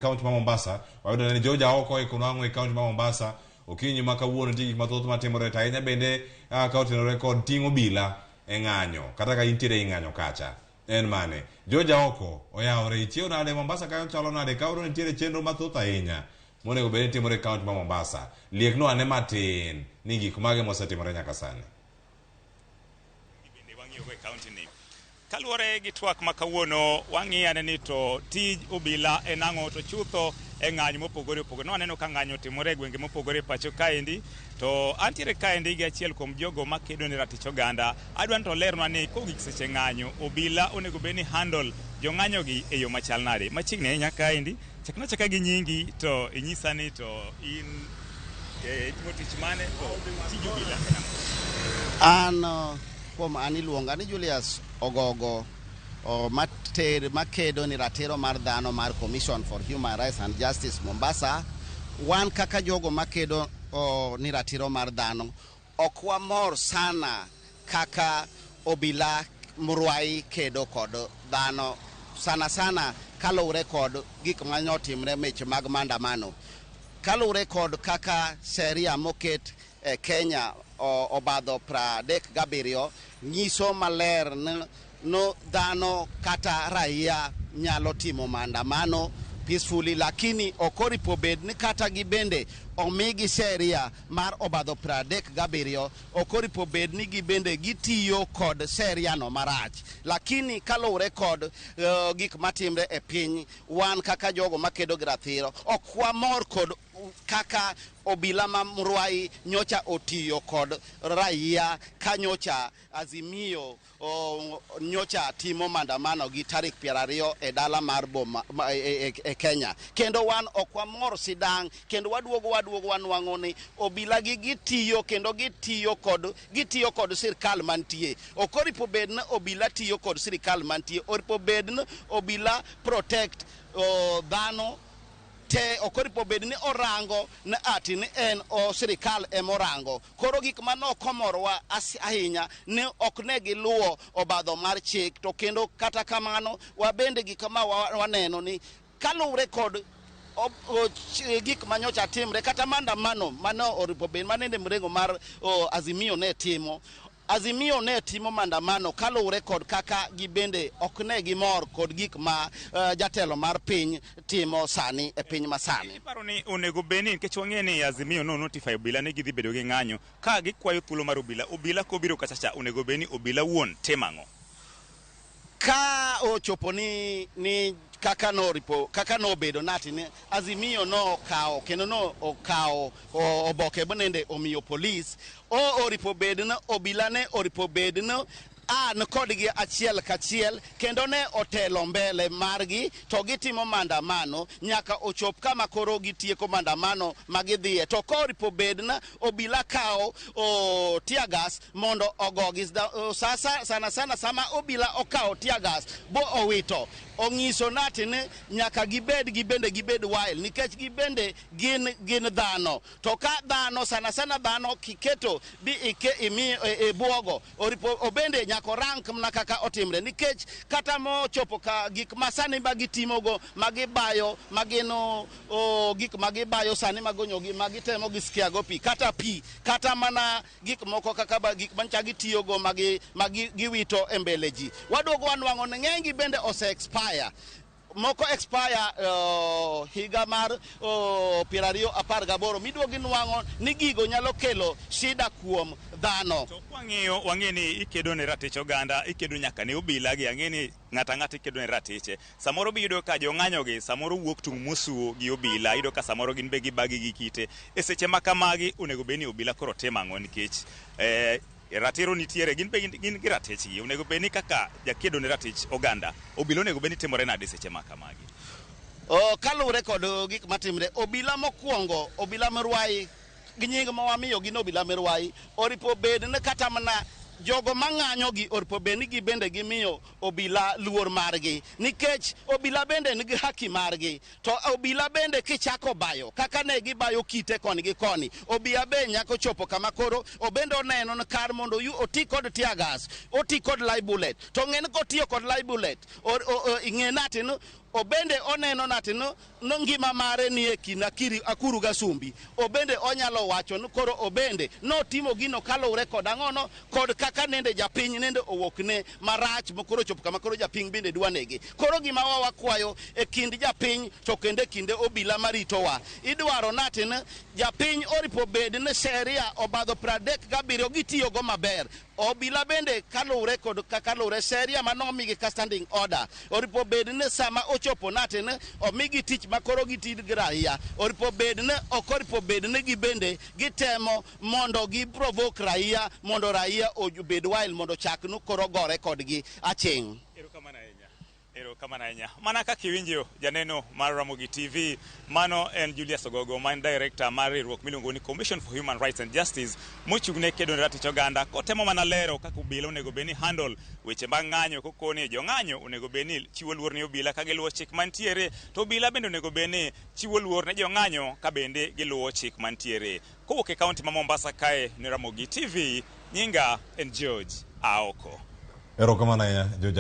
Kaunti ma Mombasa, wayudo ni Georgia oko ikunwango e kaunti ma Mombasa, okinyi ma kawuono tigi mathoth matimore tainya bende kaunti no rekod tingo bila e ng'anyo, kata ka intiere ng'anyo kacha. En mane? Georgia oko oyawore ichiew nade Mombasa kayo chalo nade kawuono nitiere chenro mathoth ahinya. Monego bende timore kaunti ma Mombasa. Liekno ane matin ni gik mage mosetimore nyaka sani. Bende wang'iyo go e kaunti ni. Kaluwore gi twak ma kawuono wang'iyane ni to tij obila en ang'o to chutho e ng'anyo mopogore opogore. No aneno ka ng'anyo timore e gwenge mopogore pacho kaendi, to antiere kaendi gi achiel kuom jogo makedo ne ratich oganda. Adwan to lernwa ni kogik seche ng'anyo obila onego bed ni handle jo ng'anyo gi e yo machal nade. Machiegni ahinya kaendi, chakna chaka gi nyingi to inyisa ni to in timo tich mane to tij obila en ang'o? Kuom an iluonga ni Julius Ogogo makedo ni ratiro mar dhano mar Commission for Human Rights and Justice Mombasa. Wan kaka jogo makedo ni ratiro mar dhano ok wamor sana kaka obila mruai kedo kod dhano sana kaluwre kod gik manyotimre meche mag maandamano, kaluwre kod kaka sheria moket e Kenya obadho 37 nyiso maler no dhano kata raia nyalo timo maandamano peacefully, lakini okoripo bed ni kata gibende omigi sheria mar obadho 37 okoripo bed ni gibende gitiyo kod sheria no marach. Lakini kaluwre kod gik matimre e piny, wan kaka jogo makedo gi ratiro ok wamor kod kaka obila mamruai nyocha otiyo kod raia ka nyocha Azimio nyocha timo maandamano gi tarik 20 e dala mar Boma e Kenya. Kendo wan ok wamor sidang, kendo waduogo wanwang'o ni obila gi gitiyo kendo gitiyo kod sirkal mantie. Okoripo bed na obila tiyo kod sirkal mantie, oripo bed na obila protect dhano te, okoripo bed ni orango na ati ni en sirikal emorango. Koro gik manokomorwa ahinya ni ok ne giluwo obadho mar chik, to kendo kata kamano wabende gik ma waneno ni kaluwre kod gik manyocha timre kata maandamano mano oripo bed manende mrengo mar Azimio ne timo maandamano kaluwre kod kaka gibende ok ne gimor kod gik ma jatelo mar piny timo sani e piny masani. Iparo ni onego beni nikech wang'e ni Azimio no notify obila ni gidhi bedo gi ng'anyo ka gikwayo thuolo mar obila kobiro kachacha onego beni obila wuon temang'o ka ochopo ni kaka nobedo nati ni Azimio no okawo kendo no okawo oboke bonende omiyo polis oripo bed na obila ne oripo bed na an kodgi achiel kachiel kendo ne otelo mbele margi to gitimo maandamano nyaka ochop kama koro gitieko maandamano magidhie. To koripo bed na obila kawo tear gas mondo ogogi sana sama obila okawo tear gas bo owito ong'iso nati ni nyaka gibed wild nikech gibende gin dhano. To ka dhano sana dhano kiketo bi imi e buogo oripo obende nyako rank mna kaka otimre nikech kata mo chopo ka gik masani magitimogo magibayo magino gik magibayo sani magonyogi magitemo gisikiago kata mana gik moko kaka gik mancha gitiyogo giwito e mbele ji. Waduogo wanwang'o ni ng'engi bende expire. Moko expire higa mar 2018 miduogi nwang'o ni gigo nyalo kelo shida kuom dhano. To wang'e ni ikedo ne ratich oganda, ikedo nyaka ne obila gi, ang'e ni ng'ata ikedo ne ratiche. Samoro biyudo ka jo ng'anyo gi samoro wuok tung' mosuo gi obila, iyudo ka samoro gin be gibagi gi kite. E seche makamagi onego beni obila koro temang'o nikech ratiro nitiere gin gi ratichgi, onego beni kaka jakedo ne ratich oganda obila onego beni timore nade seche makamagi? Kaluwre kod gik matimre, obila mokwongo, obila mruai gi nying ma wamiyo gin obila mruai, oripo bed ni kata mana jogo mang'anyo gi oripo bed ni gibende gimiyo obila luor margi nikech obila bende nigi haki margi. To obila bende kichako bayo kaka ne gibayo kite koni gi koni, obila be nyako chopo kama koro obende oneno ni kar mondo oti kod tear gas, oti kod live bullet. To ng'en kotiyo kod live bullet ing'e nati obende oneno natino no ngima mare ni e kina akuru gasumbi obende onyalo wacho no koro obende no timo gino kalure kod ang'ono kod kaka nende japiny nende owokne marach mokoro chop kama koro japiny bende dwanegi koro gima wakwayo e kind japiny to kende kinde obila maritowa idwaro natin japiny oripo bed ne sheria obadho 37 gitiyo go maber obila bende kalure kod kalure sheria manomigi ka standing order oripo bed ne sama ochopo natin omigi tich makoro gitid graia oripo bed ne okoripo bed ne gibende gitemo mondo gi provoke raia mondo raia obed wild mondo chaknu koro gore kodgi aching. Ero kamana enya. Mana kaka iwinjo janeno mar Ramogi TV, mano en Julius Ogogo, man director mar riwruok miluongo ni Commission for Human Rights and Justice, mochung'ne kedo ne ratich oganda, kotemo mana lero kaka obila onego beni handle weche mag ng'anyo kokoni jong'anyo onego beni chiwo luor ne obila ka giluwo chik mantiere, to obila bende onego beni chiwo luor ne jong'anyo ka bende giluwo chik mantiere. Kowuok e kaunti ma Mombasa kae ni Ramogi TV, nyinga en George Aoko. Ero kamana enya George